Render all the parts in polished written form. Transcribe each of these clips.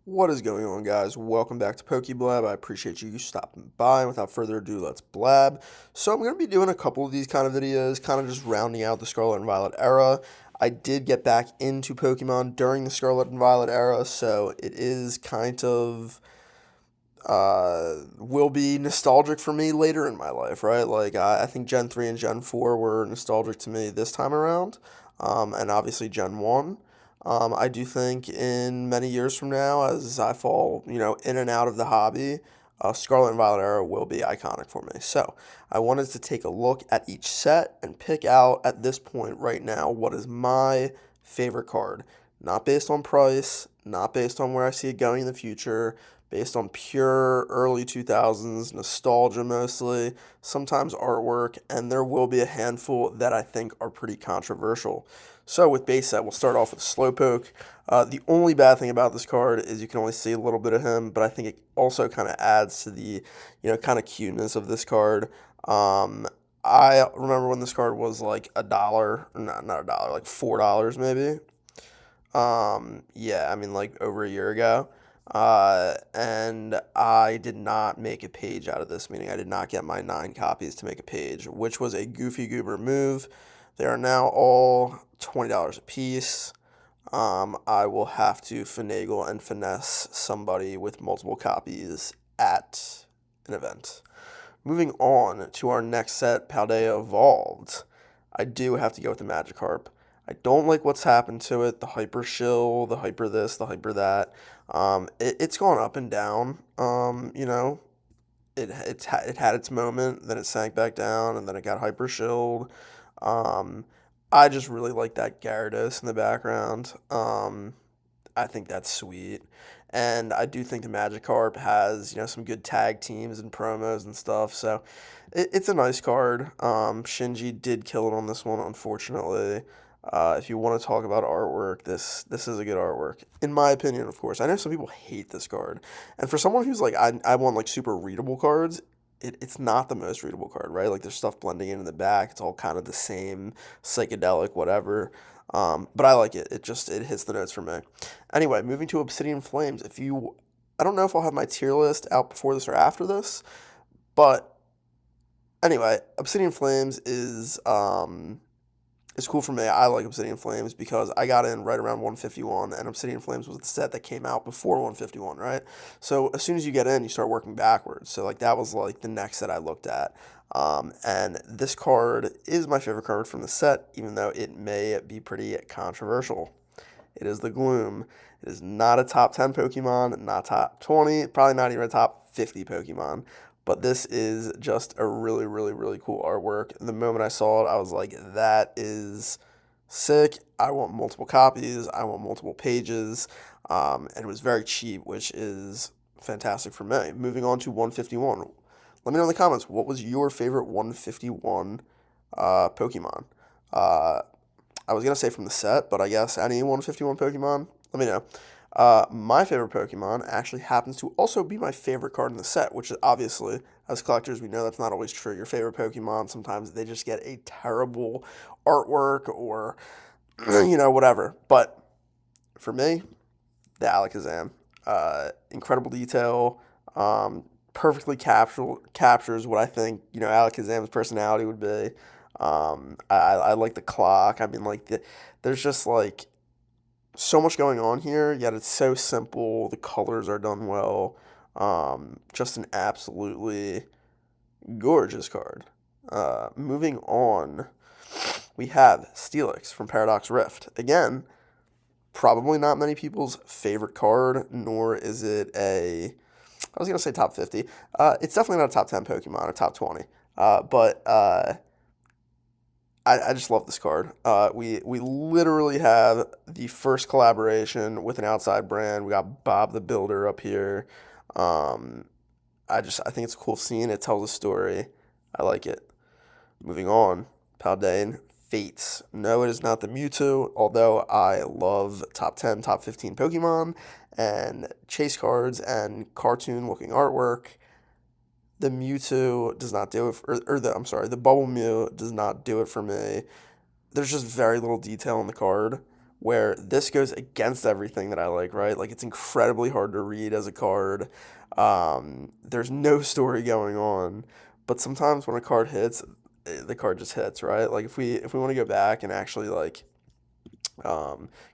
What is going on, guys? Welcome back to Blab. I appreciate you stopping by. And without further ado, let's blab. So I'm going to be doing a couple of these kind of videos, kind of just rounding out the Scarlet and Violet era. I did get back into Pokemon during the Scarlet and Violet era, so it is kind of will be nostalgic for me later in my life, right? Like I think Gen 3 and Gen 4 were nostalgic to me this time around, and obviously Gen 1. I do think in many years from now, as I fall, in and out of the hobby, Scarlet and Violet era will be iconic for me. So I wanted to take a look at each set and pick out at this point right now what is my favorite card. Not based on price, not based on where I see it going in the future, based on pure early 2000s nostalgia mostly, sometimes artwork, and there will be a handful that I think are pretty controversial. So with base set, we'll start off with Slowpoke. The only bad thing about this card is you can only see a little bit of him, but I think it also kind of adds to the, kind of cuteness of this card. I remember when this card was like a dollar, not a dollar, like $4 maybe. Yeah, I mean, like over a year ago. And I did not make a page out of this, meaning I did not get my 9 copies to make a page, which was a goofy goober move. They are now all $20 a piece. I will have to finagle and finesse somebody with multiple copies at an event. Moving on to our next set, Paldea Evolved. I do have to go with the Magikarp. I don't like what's happened to it. The hyper shill, the hyper this, the hyper that. It's gone up and down. It had its moment, then it sank back down, and then it got hyper shilled. Um, I just really like that Gyarados in the background. I think that's sweet. And I do think the Magikarp has, some good tag teams and promos and stuff. So it's a nice card. Shinji did kill it on this one, unfortunately. If you want to talk about artwork, this is a good artwork. In my opinion, of course. I know some people hate this card. And for someone who's like, I want like super readable cards, it's not the most readable card, right? Like there's stuff blending in the back. It's all kind of the same, psychedelic, whatever. But I like it. It hits the notes for me. Anyway, moving to Obsidian Flames. I don't know if I'll have my tier list out before this or after this, but anyway, Obsidian Flames is cool for me. I like Obsidian Flames because I got in right around 151, and Obsidian Flames was the set that came out before 151, right? So as soon as you get in, you start working backwards. So like that was like the next set I looked at. And this card is my favorite card from the set, even though it may be pretty controversial. It is the Gloom. It is not a top 10 Pokemon, not top 20, probably not even a top 50 Pokemon. But this is just a really, really, really cool artwork. The moment I saw it, I was like, that is sick. I want multiple copies. I want multiple pages. And it was very cheap, which is fantastic for me. Moving on to 151. Let me know in the comments, what was your favorite 151 Pokemon? Uh, I was going to say from the set, but I guess any 151 Pokemon, let me know. My favorite Pokemon actually happens to also be my favorite card in the set, which is obviously, as collectors, we know that's not always true. Your favorite Pokemon, sometimes they just get a terrible artwork or, whatever. But for me, the Alakazam. Incredible detail, perfectly captures what I think, Alakazam's personality would be. I like the clock. I mean, there's just like so much going on here, yet it's so simple. The colors are done well. Just an absolutely gorgeous card. Moving on, we have Steelix from Paradox Rift. Again, probably not many people's favorite card, nor is it I was going to say top 50. It's definitely not a top 10 Pokemon or top 20. But I just love this card. We literally have the first collaboration with an outside brand. We got Bob the Builder up here. Um, I think it's a cool scene. It tells a story. I like it. Moving on, Paldean Fates. No, it is not the Mewtwo, although I love top 10, top 15 Pokemon and chase cards and cartoon looking artwork. The Mewtwo does not do it, the Bubble Mew does not do it for me. There's just very little detail in the card, where this goes against everything that I like, right? Like it's incredibly hard to read as a card. There's no story going on, but sometimes when a card hits, the card just hits, right? Like if we want to go back and actually like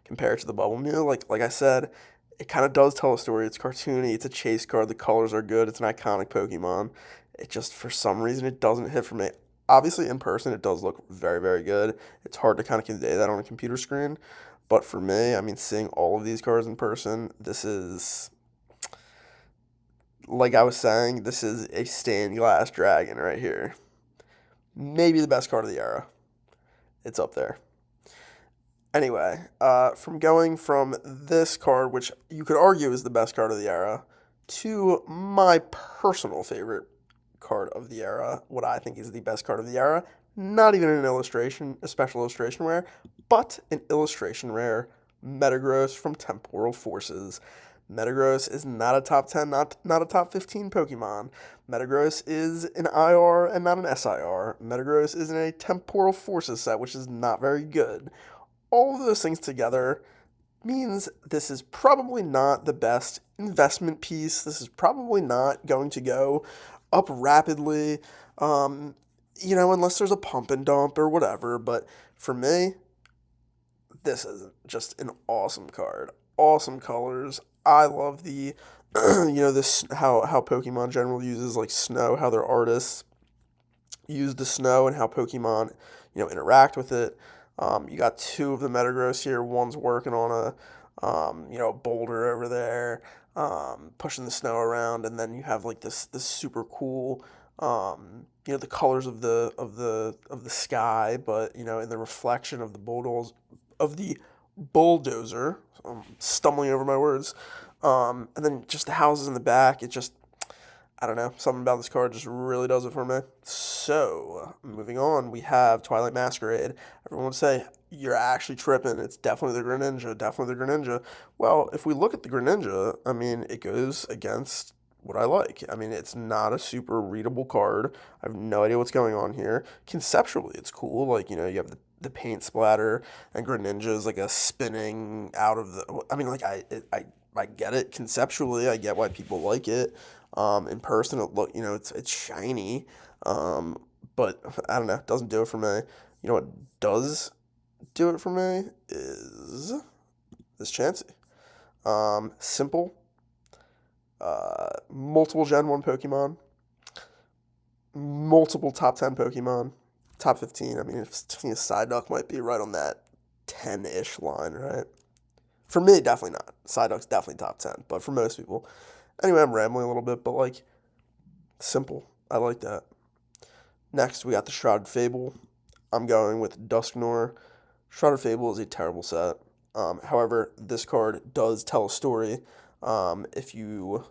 compare it to the Bubble Mew, like I said, it kind of does tell a story. It's cartoony. It's a chase card. The colors are good. It's an iconic Pokemon. It just for some reason it doesn't hit for me. Obviously in person it does look very very good. It's hard to kind of convey that on a computer screen, but for me, I mean, seeing all of these cards in person, this is like I was saying, this is a stained glass dragon right here. Maybe the best card of the era. It's up there. Anyway, from going from this card, which you could argue is the best card of the era, to my personal favorite card of the era, what I think is the best card of the era, not even an illustration, a special illustration rare, but an illustration rare, Metagross from Temporal Forces. Metagross is not a top 10, not a top 15 Pokemon. Metagross is an IR and not an SIR. Metagross is in a Temporal Forces set, which is not very good. All of those things together means this is probably not the best investment piece. This is probably not going to go up rapidly, unless there's a pump and dump or whatever. But for me, this is just an awesome card. Awesome colors. I love the, this how Pokemon General uses like snow, how their artists use the snow and how Pokemon, interact with it. You got two of the Metagross here. One's working on a boulder over there, pushing the snow around, and then you have like this super cool, the colors of the sky, but in the reflection of the bulldozer. I'm stumbling over my words, and then just the houses in the back. It just I don't know. Something about this card just really does it for me. So, moving on, we have Twilight Masquerade. Everyone would say, you're actually tripping. It's definitely the Greninja. Definitely the Greninja. Well, if we look at the Greninja, I mean, it goes against what I like. I mean, it's not a super readable card. I have no idea what's going on here. Conceptually, it's cool. Like, you have the paint splatter, and Greninja is like a spinning out of the... I mean, like, I get it. Conceptually, I get why people like it. In person, it's shiny, but I don't know, it doesn't do it for me. You know what does do it for me is this Chansey. Simple, multiple Gen 1 Pokemon, multiple top 10 Pokemon, top 15. I mean, Psyduck might be right on that 10-ish line, right? For me, definitely not. Psyduck's definitely top 10, but for most people... Anyway, I'm rambling a little bit, but, simple. I like that. Next, we got the Shrouded Fable. I'm going with Duskor. Shrouded Fable is a terrible set. However, this card does tell a story. If you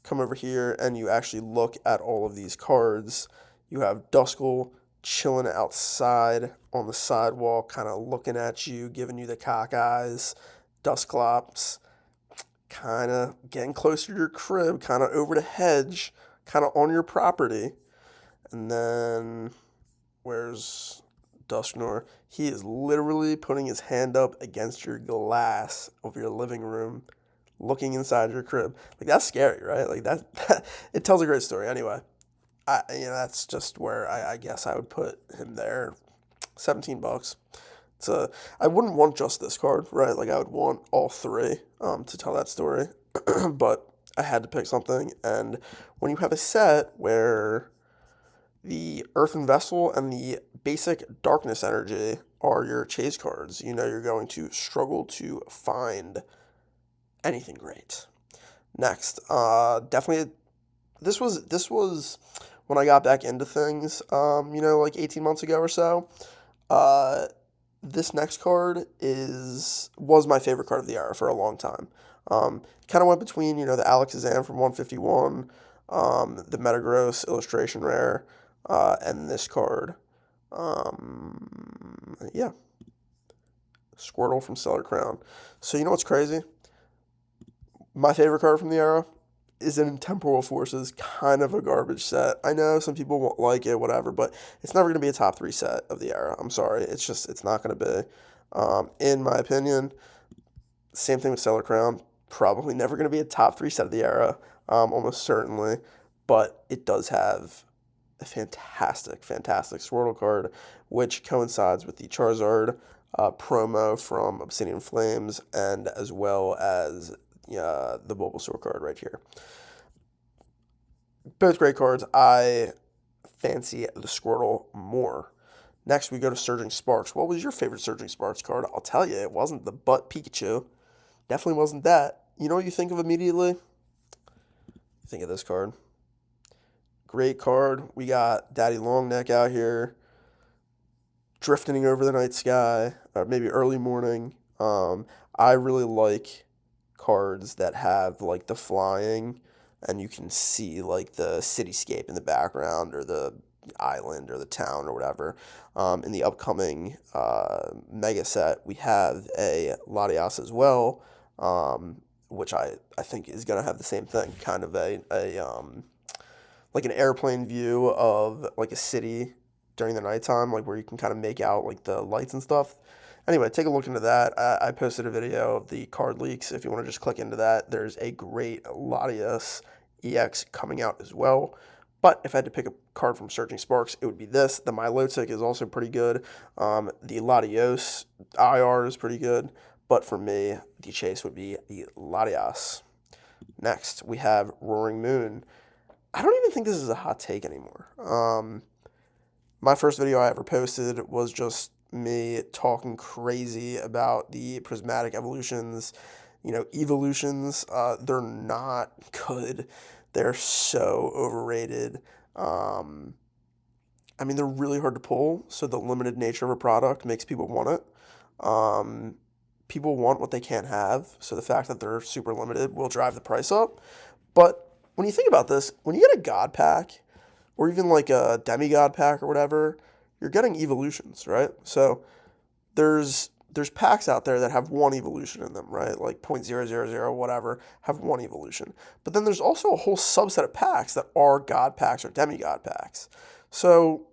come over here and you actually look at all of these cards, you have Duskor chilling outside on the sidewalk, kind of looking at you, giving you the cock eyes. Dusclops kind of getting closer to your crib, kind of over the hedge, kind of on your property. And then, where's Duskor? He is literally putting his hand up against your glass of your living room, looking inside your crib. Like, that's scary, right? Like, that it tells a great story. Anyway, that's just where I guess I would put him there. $17. I wouldn't want just this card, right? Like, I would want all three to tell that story. But I had to pick something. And when you have a set where the Earthen Vessel and the basic Darkness Energy are your chase cards, you're going to struggle to find anything great. Next, definitely, this was when I got back into things, 18 months ago or so. This next card was my favorite card of the era for a long time. Kind of went between, the Alakazam from 151, the Metagross illustration rare, and this card. Yeah. Squirtle from Stellar Crown. So you know what's crazy? My favorite card from the era is in Temporal Forces, kind of a garbage set. I know some people won't like it, whatever, but it's never going to be a top 3 set of the era. I'm sorry. It's not going to be. In my opinion, same thing with Stellar Crown. Probably never going to be a top 3 set of the era, almost certainly. But it does have a fantastic, fantastic Squirtle card, which coincides with the Charizard promo from Obsidian Flames, and as well as the Bulbasaur card right here. Both great cards. I fancy the Squirtle more. Next, we go to Surging Sparks. What was your favorite Surging Sparks card? I'll tell you, it wasn't the butt Pikachu. Definitely wasn't that. You know what you think of immediately? You think of this card. Great card. We got Daddy Longneck out here drifting over the night sky, or maybe early morning. I really like cards that have like the flying, and you can see like the cityscape in the background, or the island, or the town, or whatever. In the upcoming mega set, we have a Latias as well, which I think is going to have the same thing, kind of a like an airplane view of like a city during the nighttime, like where you can kind of make out like the lights and stuff. Anyway, take a look into that. I posted a video of the card leaks. If you want to just click into that, there's a great Latias EX coming out as well. But if I had to pick a card from Surging Sparks, it would be this. The Milotic is also pretty good. The Latios IR is pretty good. But for me, the chase would be the Latias. Next, we have Roaring Moon. I don't even think this is a hot take anymore. My first video I ever posted was just me talking crazy about the prismatic evolutions, evolutions. They're not good. They're so overrated. They're really hard to pull, so the limited nature of a product makes people want it. People want what they can't have, so the fact that they're super limited will drive the price up. But when you think about this, when you get a God pack, or even like a demigod pack or whatever, you're getting evolutions, right? So there's packs out there that have one evolution in them, right? Like 0.000 whatever have one evolution. But then there's also a whole subset of packs that are God packs or demigod packs. So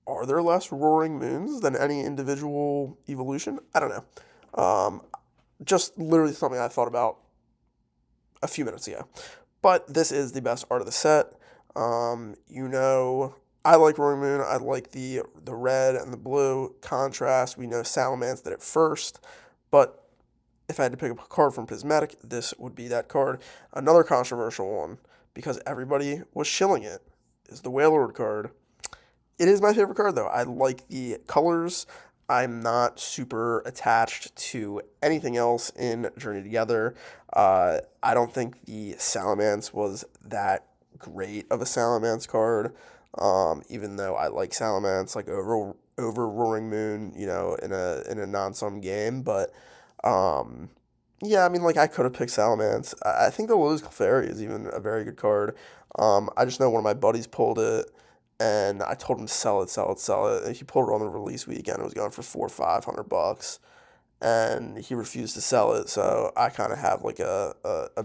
are there less Roaring Moons than any individual evolution? I don't know. Just literally something I thought about a few minutes ago. But this is the best art of the set. I like Roaring Moon. I like the red and the blue contrast. We know Salamence did it first, but if I had to pick up a card from Prismatic, this would be that card. Another controversial one, because everybody was shilling it, is the Wailord card. It is my favorite card, though. I like the colors. I'm not super attached to anything else in Journey Together. I don't think the Salamence was that great of a Salamence card, even though I like Salamence like over Roaring Moon, in a non-sum game. But I could have picked Salamence. I think the Lilies Clefairy is even a very good card. I just know one of my buddies pulled it, and I told him to sell it. And he pulled it on the release weekend. It was going for $400-500, and he refused to sell it. So I kind of have like a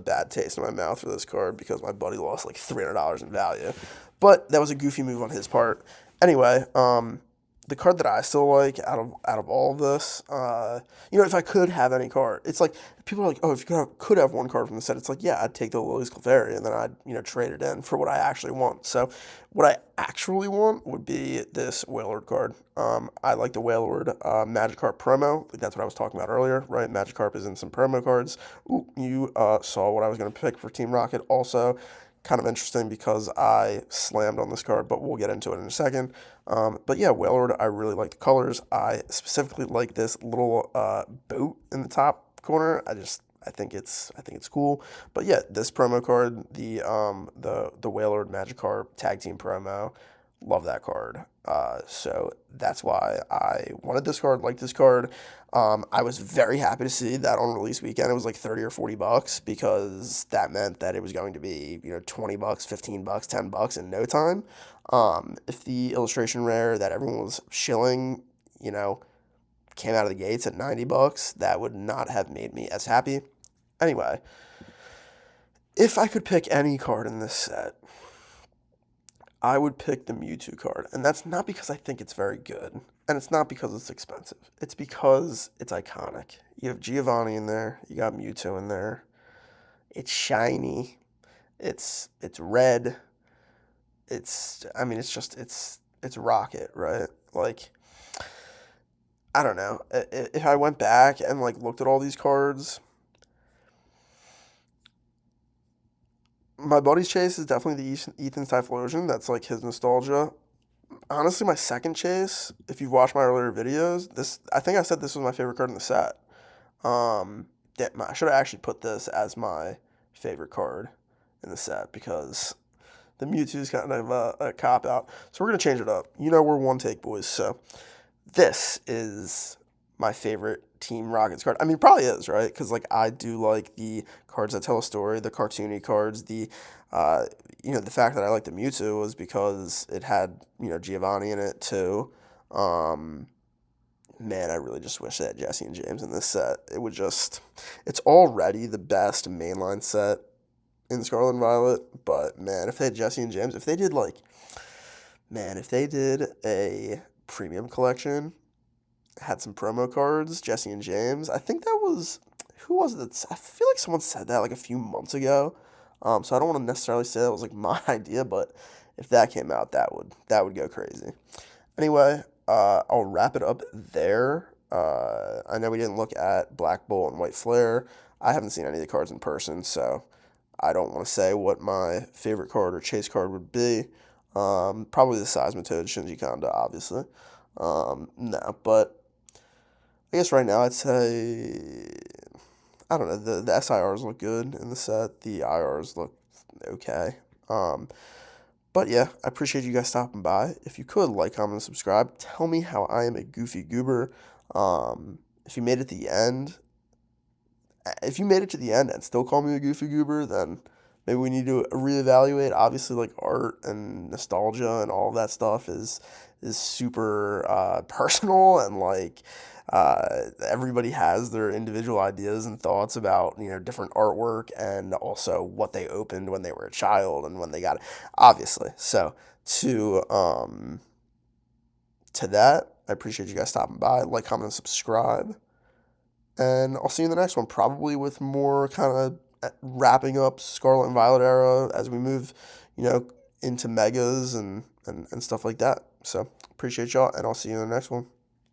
bad taste in my mouth for this card because my buddy lost like $300 in value. But that was a goofy move on his part. Anyway, the card that I still like out of all of this, if I could have any card, it's like people are like, oh, if you could have one card from the set, it's like, yeah, I'd take the Lilies Clefairy and then I'd trade it in for what I actually want. So what I actually want would be this Wailord card. I like the Wailord Magikarp promo. That's what I was talking about earlier, right? Magikarp is in some promo cards. Ooh, you saw what I was going to pick for Team Rocket also. Kind of interesting because I slammed on this card, but we'll get into it in a second. But yeah, Wailord, I really like the colors. I specifically like this little boat in the top corner. I think it's cool. But yeah, this promo card, the Wailord Magikarp tag team promo, love that card. So that's why I wanted this card, liked this card. I was very happy to see that on release weekend it was like $30 or $40 because that meant that it was going to be, $20, $15, $10 in no time. If the illustration rare that everyone was shilling, came out of the gates at $90, that would not have made me as happy. Anyway, if I could pick any card in this set, I would pick the Mewtwo card, and that's not because I think it's very good, and it's not because it's expensive. It's because it's iconic. You have Giovanni in there, you got Mewtwo in there. It's shiny. It's red. I mean it's Rocket, right? Like I don't know. If I went back and like looked at all these cards, my buddy's chase is definitely the Ethan's Typhlosion. That's like his nostalgia. Honestly, my second chase, if you've watched my earlier videos, this I think I said this was my favorite card in the set. Um, I should have actually put this as my favorite card in the set because the Mewtwo is kind of a cop out. So we're gonna change it up. You know we're one take boys, so this is my favorite Team Rockets card. I mean, it probably is, right? Because like I do like the cards that tell a story, the cartoony cards. Uh, the fact that I like the Mewtwo was because it had Giovanni in it too. Um, Man, I really just wish they had Jesse and James in this set. It's already the best mainline set in Scarlet and Violet. But man, if they had Jesse and James, if they did a premium collection, had some promo cards, Jesse and James. I think that was who was it? I feel like someone said that like a few months ago. So I don't want to necessarily say that was like my idea, but if that came out, that would go crazy. Anyway, I'll wrap it up there. I know we didn't look at Black Bull and White Flare. I haven't seen any of the cards in person, so I don't want to say what my favorite card or chase card would be. Probably the Seismitoad Shinji Kanda, obviously. No, but I guess right now I'd say I don't know. The SIRs look good in the set. The IRs look okay. But yeah, I appreciate you guys stopping by. If you could like, comment, and subscribe. Tell me how I am a goofy goober. If you made it to the end, if you made it to the end and still call me a goofy goober, then maybe we need to reevaluate. Obviously, like art and nostalgia and all of that stuff is super personal and like everybody has their individual ideas and thoughts about different artwork and also what they opened when they were a child and when they got it, obviously. So to that, I appreciate you guys stopping by. Like, comment, and subscribe. And I'll see you in the next one, probably with more kind of wrapping up Scarlet and Violet era as we move, into megas and stuff like that. So appreciate y'all, and I'll see you in the next one.